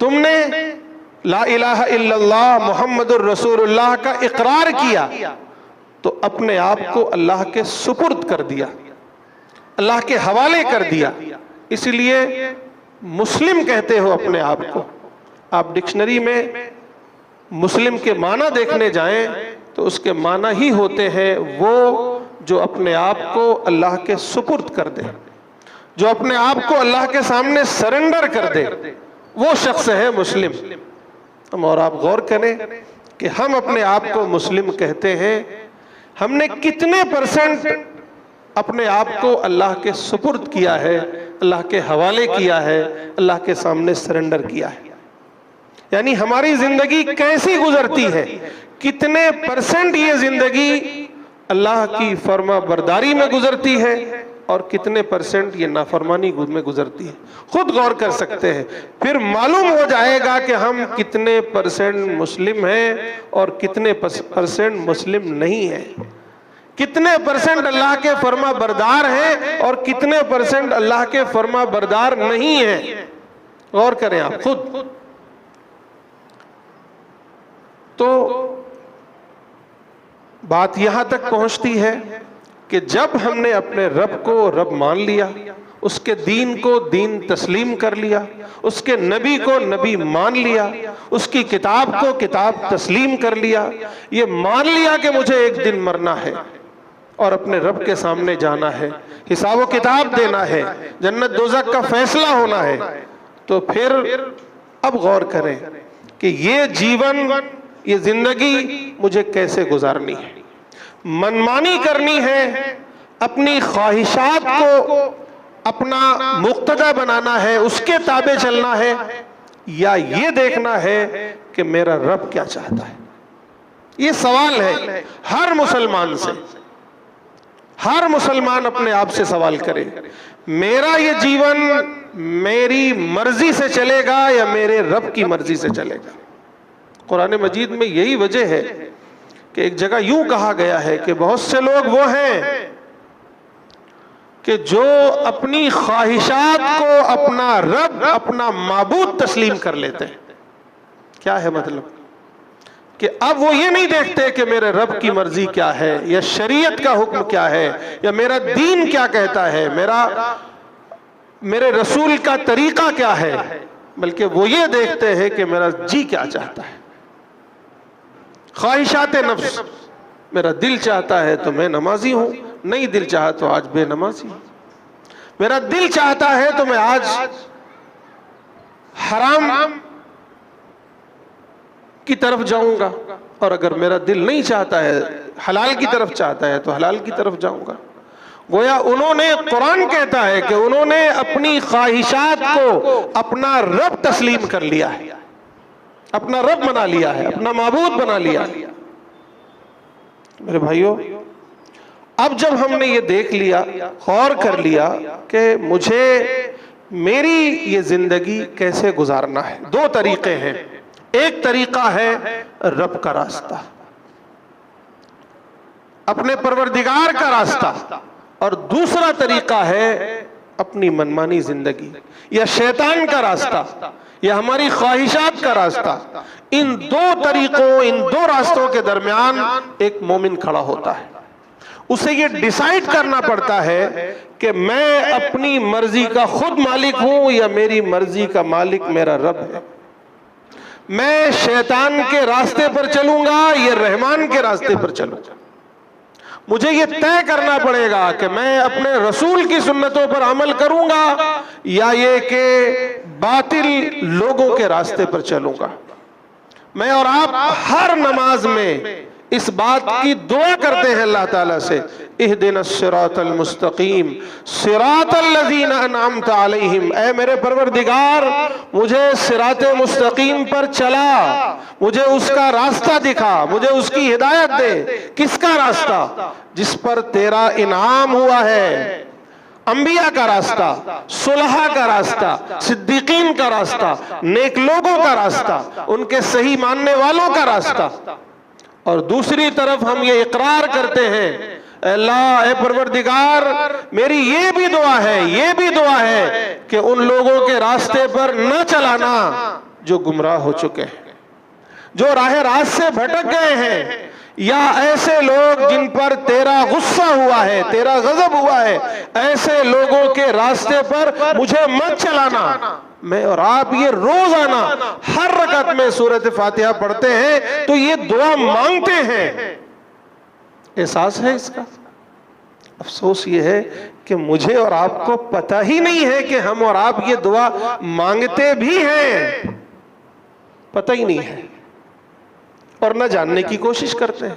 تم نے لا الہ الا اللہ محمد الرسول اللہ کا اقرار کیا تو اپنے آپ کو اللہ کے سپرد کر دیا، اللہ کے حوالے کر دیا، اس لیے مسلم کہتے ہو اپنے آپ کو۔ آپ ڈکشنری میں مسلم کے معنی دیکھنے جائیں تو اس کے معنی ہی ہوتے ہیں وہ جو اپنے آپ کو اللہ کے سپرد کر دے، جو اپنے آپ کو اللہ کے سامنے سرنڈر کر دے، وہ شخص ہے مسلم۔ اور آپ غور کریں کہ ہم اپنے آپ کو مسلم کہتے ہیں، ہم نے کتنے پرسنٹ اپنے آپ کو اللہ کے سپرد کیا ہے، اللہ کے حوالے کیا ہے، اللہ کے سامنے سرنڈر کیا ہے؟ یعنی ہماری زندگی کیسی گزرتی ہے، کتنے پرسنٹ یہ زندگی اللہ کی فرما برداری میں گزرتی ہے اور کتنے پرسنٹ یہ نافرمانی میں گزرتی ہے؟ خود غور کر سکتے ہیں، پھر معلوم ہو جائے گا کہ ہم کتنے پرسنٹ مسلم ہیں اور کتنے پرسنٹ مسلم نہیں ہیں، کتنے پرسنٹ اللہ کے فرما بردار ہیں اور کتنے پرسنٹ اللہ کے فرما بردار نہیں ہیں۔ غور کریں آپ خود۔ تو بات یہاں تک پہنچتی ہے کہ جب ہم نے اپنے رب کو رب مان لیا، اس کے دین کو دین تسلیم کر لیا، اس کے نبی کو نبی مان لیا، اس کی کتاب کو کتاب تسلیم کر لیا، یہ مان لیا کہ مجھے ایک دن مرنا ہے اور اپنے رب کے سامنے جانا ہے، حساب و کتاب دینا ہے، جنت دوزخ کا فیصلہ ہونا ہے، تو پھر اب غور کریں کہ یہ جیون، یہ زندگی مجھے کیسے گزارنی ہے؟ منمانی کرنی ہے، اپنی خواہشات کو اپنا مقتدی بنانا ہے، اس کے تابع چلنا ہے، یا یہ دیکھنا ہے کہ میرا رب کیا چاہتا ہے؟ یہ سوال ہے ہر مسلمان سے۔ ہر مسلمان اپنے آپ سے سوال کرے، میرا یہ جیون میری مرضی سے چلے گا یا میرے رب کی مرضی سے چلے گا؟ قرآن مجید میں یہی وجہ ہے کہ ایک جگہ یوں کہا گیا ہے کہ بہت سے لوگ وہ ہیں کہ جو اپنی خواہشات کو اپنا رب، اپنا معبود تسلیم کر لیتے ہیں۔ کیا ہے مطلب؟ کہ اب وہ یہ نہیں دیکھتے کہ میرے رب کی مرضی کیا ہے، یا شریعت کا حکم کیا ہے، یا میرا دین کیا کہتا ہے، میرے رسول کا طریقہ کیا ہے، بلکہ وہ یہ دیکھتے ہیں کہ میرا جی کیا چاہتا ہے، خواہشات نفس۔ میرا دل چاہتا ہے تو میں نمازی ہوں، نہیں دل چاہا تو آج بے نمازی ہوں۔ میرا دل چاہتا ہے تو میں آج حرام کی طرف جاؤں گا، اور اگر میرا دل نہیں چاہتا ہے، حلال کی طرف چاہتا ہے تو حلال کی طرف جاؤں گا۔ گویا انہوں نے، قرآن کہتا ہے کہ انہوں نے اپنی خواہشات کو اپنا رب تسلیم کر لیا ہے، اپنا رب بنا لیا ہے، اپنا معبود بنا لیا ہے۔ میرے بھائیوں، اب جب ہم نے یہ دیکھ لیا، غور کر لیا کہ مجھے میری یہ زندگی کیسے گزارنا ہے، دو طریقے ہیں۔ ایک طریقہ ہے رب کا راستہ، اپنے پروردگار کا راستہ، اور دوسرا طریقہ ہے اپنی منمانی زندگی، یا شیطان کا راستہ، یا ہماری خواہشات کا راستہ۔ ان دو طریقوں، ان دو راستوں کے درمیان ایک مومن کھڑا ہوتا ہے۔ اسے یہ ڈیسائیڈ کرنا پڑتا ہے کہ میں اپنی مرضی کا خود مالک ہوں یا میری مرضی کا مالک میرا رب ہے۔ میں شیطان کے راستے پر چلوں گا یا رحمان کے راستے پر چلوں گا؟ مجھے یہ طے کرنا پڑے گا کہ میں اپنے رسول کی سنتوں پر عمل کروں گا یا یہ کہ باطل لوگوں کے راستے پر چلوں گا۔ میں اور آپ ہر نماز میں اس بات کی دعا کرتے ہیں اللہ تعالیٰ سے، اہدنا الصراط المستقیم صراط الذین انعمت علیہم، اے میرے پروردگار مجھے صراط مستقیم پر چلا، مجھے اس کا راستہ دکھا، مجھے اس کی ہدایت دے۔ کس کا راستہ؟ جس پر تیرا انعام ہوا ہے، انبیاء کا راستہ، صلحاء کا راستہ، صدیقین کا راستہ، نیک لوگوں کا راستہ، ان کے صحیح ماننے والوں کا راستہ۔ اور دوسری طرف ہم یہ اقرار کرتے ہیں، اے اللہ، اے پروردگار میری یہ بھی دعا ہے، یہ بھی دعا ہے کہ ان لوگوں کے راستے پر نہ چلانا جو گمراہ ہو چکے ہیں، جو راہ راست سے بھٹک گئے ہیں، یا ایسے لوگ جن پر تیرا غصہ ہوا ہے، تیرا غضب ہوا ہے، ایسے لوگوں کے راستے پر مجھے مت چلانا۔ میں اور آپ یہ روزانہ ہر رکعت میں سورۃ فاتحہ پڑھتے ہیں تو یہ دعا مانگتے ہیں، احساس ہے اس کا؟ افسوس یہ ہے کہ مجھے اور آپ کو پتہ ہی نہیں ہے کہ ہم اور آپ یہ دعا مانگتے بھی ہیں، پتہ ہی نہیں ہے، اور نہ جاننے کی کوشش کرتے ہیں۔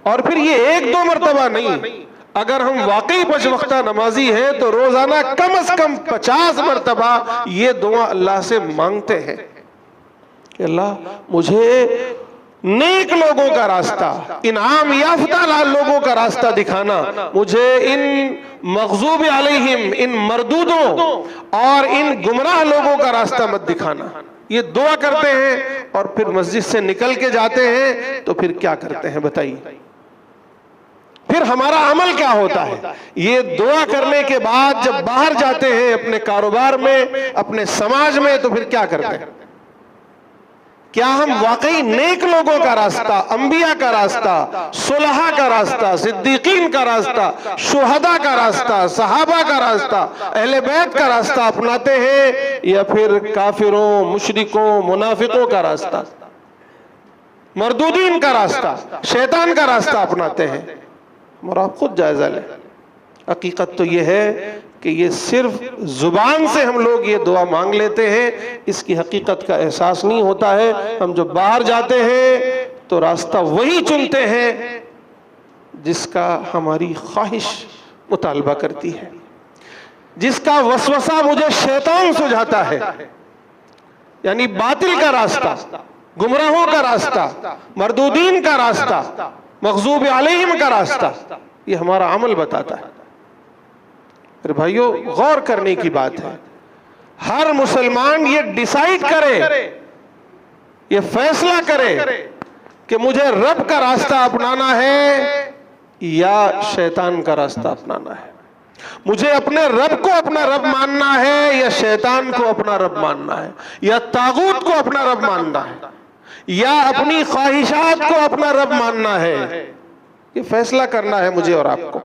اور پھر یہ ایک دو مرتبہ نہیں، اگر ہم واقعی پنج وقتہ نمازی ہیں تو روزانہ کم از کم 50 مرتبہ یہ دعا اللہ سے مانگتے ہیں کہ اللہ مجھے نیک لوگوں کا راستہ، انعام یافتہ لوگوں کا راستہ دکھانا، مجھے ان مغضوب علیہم، ان مردودوں اور ان گمراہ لوگوں کا راستہ مت دکھانا۔ یہ دعا کرتے ہیں اور پھر مسجد سے نکل کے جاتے ہیں تو پھر کیا کرتے ہیں بتائیے؟ پھر ہمارا عمل کیا ہوتا ہے؟ یہ دعا کرنے کے بعد جب باہر جاتے ہیں اپنے کاروبار میں، اپنے سماج میں، تو پھر کیا کرتے ہیں؟ کیا ہم واقعی نیک لوگوں کا راستہ، انبیاء کا راستہ، صلحاء کا راستہ، صدیقین کا راستہ، شہداء کا راستہ، صحابہ کا راستہ، اہل بیت کا راستہ اپناتے ہیں، یا پھر کافروں، مشرکوں، منافقوں کا راستہ، مردودین کا راستہ، شیطان کا راستہ اپناتے ہیں؟ اور آپ خود جائزہ لیں۔ حقیقت تو یہ ہے کہ یہ صرف زبان سے ہم لوگ یہ دعا مانگ لیتے ہیں، اس کی حقیقت کا احساس نہیں ہوتا ہے۔ ہم جب باہر جاتے ہیں تو راستہ وہی چنتے ہیں جس کا ہماری خواہش مطالبہ کرتی ہے، جس کا وسوسہ مجھے شیطان سجھاتا ہے، یعنی باطل کا راستہ، گمراہوں کا راستہ، مردودین کا راستہ، مغضوب علیہم کا راستہ، یہ ہمارا عمل بتاتا ہے۔ پھر بھائیو غور کرنے کی بات ہے، ہر مسلمان یہ ڈیسائیڈ کرے، یہ فیصلہ کرے کہ مجھے رب کا راستہ اپنانا ہے یا شیطان کا راستہ اپنانا ہے، مجھے اپنے رب کو اپنا رب ماننا ہے یا شیطان کو اپنا رب ماننا ہے، یا طاغوت کو اپنا رب ماننا ہے، یا اپنی خواہشات کو اپنا رب ماننا ہے۔ یہ فیصلہ کرنا ہے مجھے اور آپ کو۔